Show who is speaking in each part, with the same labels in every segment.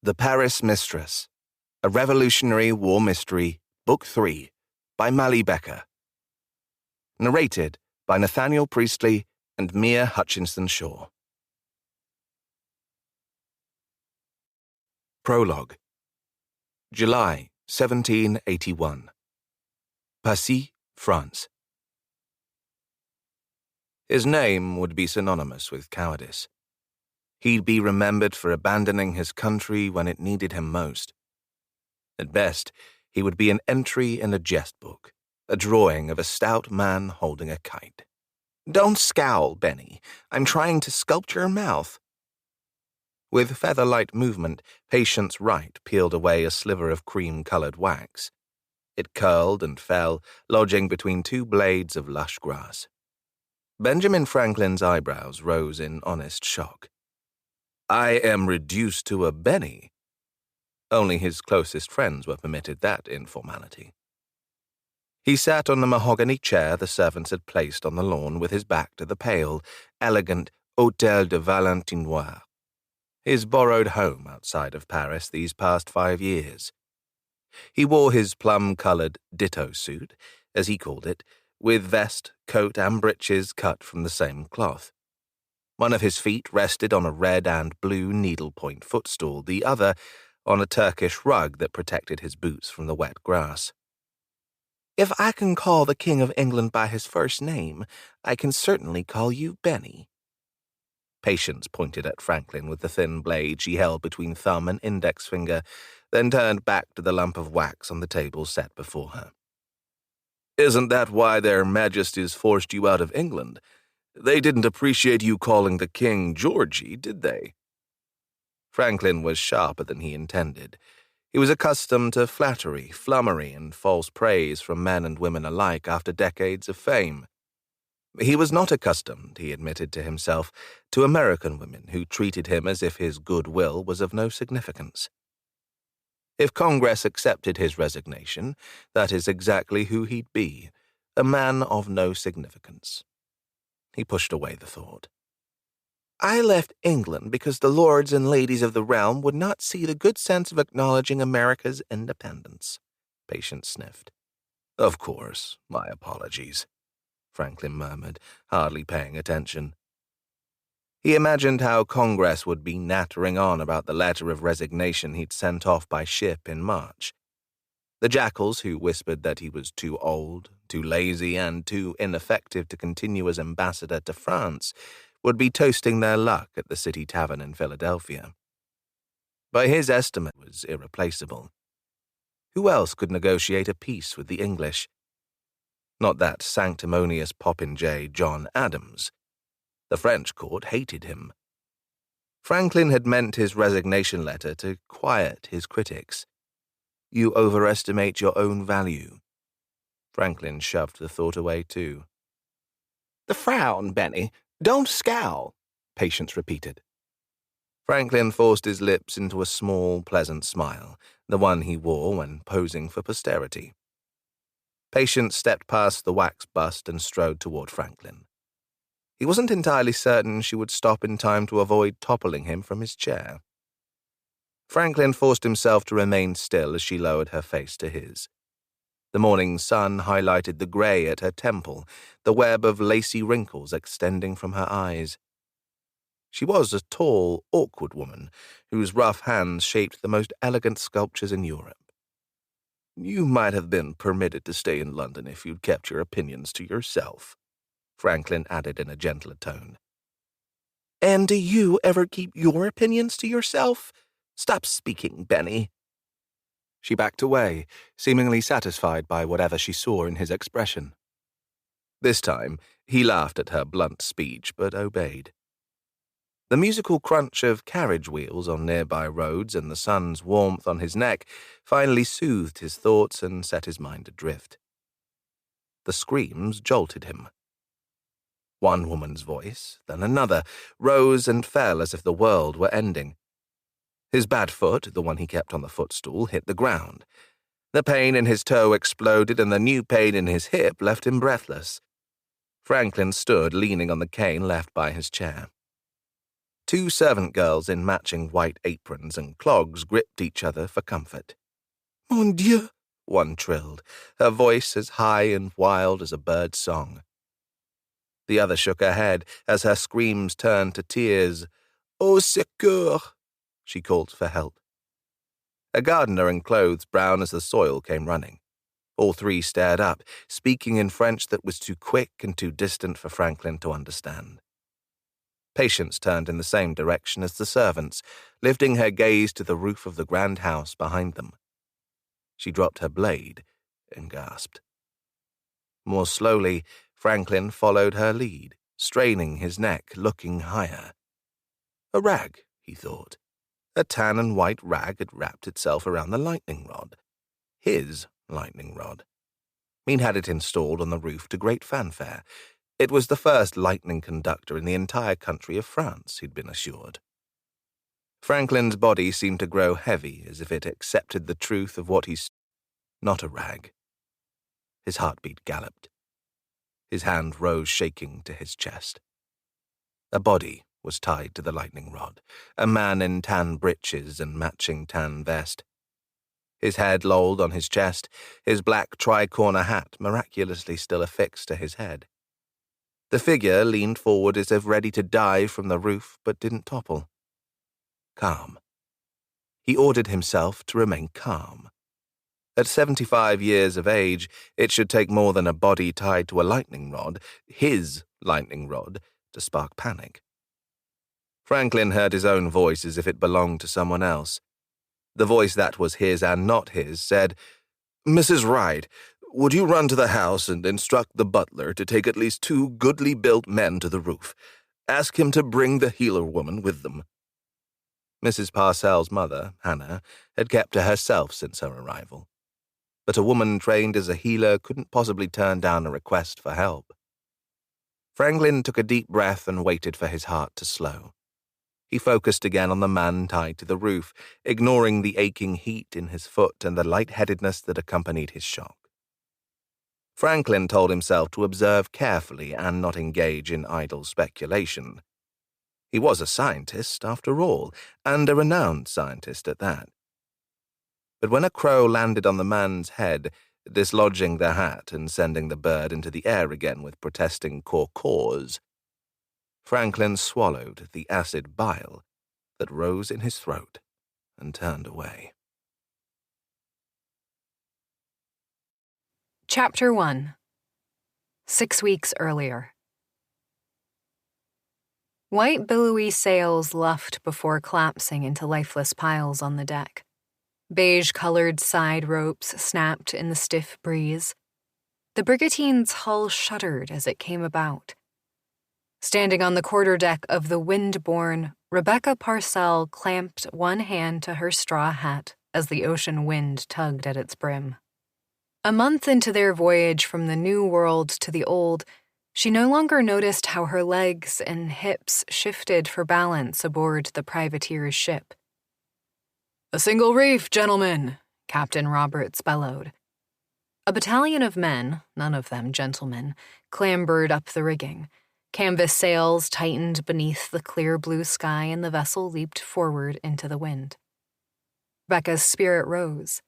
Speaker 1: The Paris Mistress, a Revolutionary War Mystery, Book 3, by Becker. Narrated by Nathaniel Priestley and Mia Hutchinson-Shaw. Prologue. July 1781. Passy, France. His name would be synonymous with cowardice. He'd be remembered for abandoning his country when it needed him most. At best, he would be an entry in a jest book, a drawing of a stout man holding a kite. "Don't scowl, Benny. I'm trying to sculpt your mouth." With feather-light movement, Patience Wright peeled away a sliver of cream-colored wax. It curled and fell, lodging between two blades of lush grass. Benjamin Franklin's eyebrows rose in honest shock. "I am reduced to a Benny." Only his closest friends were permitted that informality. He sat on the mahogany chair the servants had placed on the lawn with his back to the pale, elegant Hôtel de Valentinois, his borrowed home outside of Paris these past 5 years. He wore his plum-colored ditto suit, as he called it, with vest, coat, and breeches cut from the same cloth. One of his feet rested on a red and blue needlepoint footstool, the other on a Turkish rug that protected his boots from the wet grass. "If I can call the King of England by his first name, I can certainly call you Benny." Patience pointed at Franklin with the thin blade she held between thumb and index finger, then turned back to the lump of wax on the table set before her. "Isn't that why their Majesties forced you out of England? They didn't appreciate you calling the king Georgie, did they?" Franklin was sharper than he intended. He was accustomed to flattery, flummery, and false praise from men and women alike after decades of fame. He was not accustomed, he admitted to himself, to American women who treated him as if his goodwill was of no significance. If Congress accepted his resignation, that is exactly who he'd be, a man of no significance. He pushed away the thought. "I left England because the lords and ladies of the realm would not see the good sense of acknowledging America's independence," Patience sniffed. "Of course, my apologies," Franklin murmured, hardly paying attention. He imagined how Congress would be nattering on about the letter of resignation he'd sent off by ship in March. The jackals who whispered that he was too old, too lazy, and too ineffective to continue as ambassador to France would be toasting their luck at the City Tavern in Philadelphia. By his estimate, it was irreplaceable. Who else could negotiate a peace with the English? Not that sanctimonious popinjay John Adams. The French court hated him. Franklin had meant his resignation letter to quiet his critics. "You overestimate your own value." Franklin shoved the thought away, too. "The frown, Benny. Don't scowl," Patience repeated. Franklin forced his lips into a small, pleasant smile, the one he wore when posing for posterity. Patience stepped past the wax bust and strode toward Franklin. He wasn't entirely certain she would stop in time to avoid toppling him from his chair. Franklin forced himself to remain still as she lowered her face to his. The morning sun highlighted the gray at her temple, the web of lacy wrinkles extending from her eyes. She was a tall, awkward woman, whose rough hands shaped the most elegant sculptures in Europe. "You might have been permitted to stay in London if you'd kept your opinions to yourself," Franklin added in a gentler tone. "And do you ever keep your opinions to yourself? Stop speaking, Benny." She backed away, seemingly satisfied by whatever she saw in his expression. This time, he laughed at her blunt speech, but obeyed. The musical crunch of carriage wheels on nearby roads and the sun's warmth on his neck finally soothed his thoughts and set his mind adrift. The screams jolted him. One woman's voice, then another, rose and fell as if the world were ending. His bad foot, the one he kept on the footstool, hit the ground. The pain in his toe exploded, and the new pain in his hip left him breathless. Franklin stood leaning on the cane left by his chair. Two servant girls in matching white aprons and clogs gripped each other for comfort. "Mon Dieu," one trilled, her voice as high and wild as a bird's song. The other shook her head as her screams turned to tears. "Au secours," she called for help. A gardener in clothes brown as the soil came running. All three stared up, speaking in French that was too quick and too distant for Franklin to understand. Patience turned in the same direction as the servants, lifting her gaze to the roof of the grand house behind them. She dropped her blade and gasped. More slowly, Franklin followed her lead, straining his neck, looking higher. A rag, he thought. A tan and white rag had wrapped itself around the lightning rod. His lightning rod. He'd had it installed on the roof to great fanfare. It was the first lightning conductor in the entire country of France, he'd been assured. Franklin's body seemed to grow heavy as if it accepted the truth of what he's not a rag. His heartbeat galloped. His hand rose shaking to his chest. A body was tied to the lightning rod, a man in tan breeches and matching tan vest. His head lolled on his chest, his black tri-corner hat miraculously still affixed to his head. The figure leaned forward as if ready to dive from the roof, but didn't topple. Calm. He ordered himself to remain calm. At 75 years of age, it should take more than a body tied to a lightning rod, his lightning rod, to spark panic. Franklin heard his own voice as if it belonged to someone else. The voice that was his and not his said, "Mrs. Wright, would you run to the house and instruct the butler to take at least 2 goodly-built men to the roof? Ask him to bring the healer woman with them." Mrs. Parcell's mother, Hannah, had kept to herself since her arrival. But a woman trained as a healer couldn't possibly turn down a request for help. Franklin took a deep breath and waited for his heart to slow. He focused again on the man tied to the roof, ignoring the aching heat in his foot and the lightheadedness that accompanied his shock. Franklin told himself to observe carefully and not engage in idle speculation. He was a scientist, after all, and a renowned scientist at that. But when a crow landed on the man's head, dislodging the hat and sending the bird into the air again with protesting caw-caws, Franklin swallowed the acid bile that rose in his throat and turned away.
Speaker 2: Chapter 1. 6 weeks earlier. White billowy sails luffed before collapsing into lifeless piles on the deck. Beige-colored side ropes snapped in the stiff breeze. The brigantine's hull shuddered as it came about. Standing on the quarterdeck of the Windborne, Rebecca Parcell clamped one hand to her straw hat as the ocean wind tugged at its brim. A month into their voyage from the New World to the Old, she no longer noticed how her legs and hips shifted for balance aboard the privateer's ship. "A single reef, gentlemen," Captain Roberts bellowed. A battalion of men, none of them gentlemen, clambered up the rigging. Canvas sails tightened beneath the clear blue sky and the vessel leaped forward into the wind. Becca's spirit rose.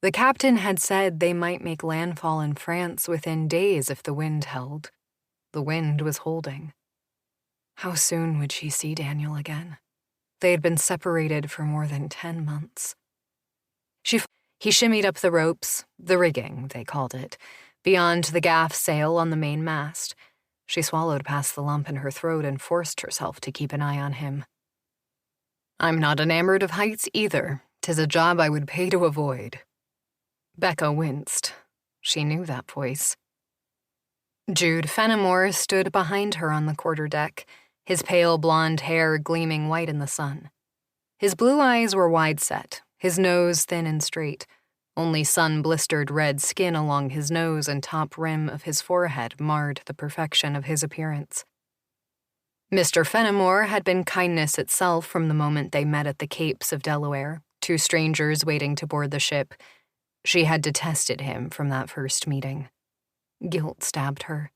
Speaker 2: The captain had said they might make landfall in France within days if the wind held. The wind was holding. How soon would she see Daniel again? They had been separated for more than 10 months. He shimmied up the ropes, the rigging, they called it, beyond the gaff sail on the main mast. She swallowed past the lump in her throat and forced herself to keep an eye on him. "I'm not enamored of heights either. 'Tis a job I would pay to avoid." Becca winced. She knew that voice. Jude Fenimore stood behind her on the quarterdeck, his pale blonde hair gleaming white in the sun. His blue eyes were wide-set, his nose thin and straight. Only sun-blistered red skin along his nose and top rim of his forehead marred the perfection of his appearance. Mr. Fenimore had been kindness itself from the moment they met at the Capes of Delaware, 2 strangers waiting to board the ship. She had detested him from that first meeting. Guilt stabbed her.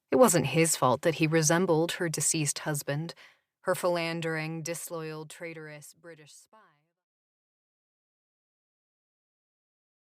Speaker 2: It wasn't his fault that he resembled her deceased husband. her philandering, disloyal, traitorous British spy.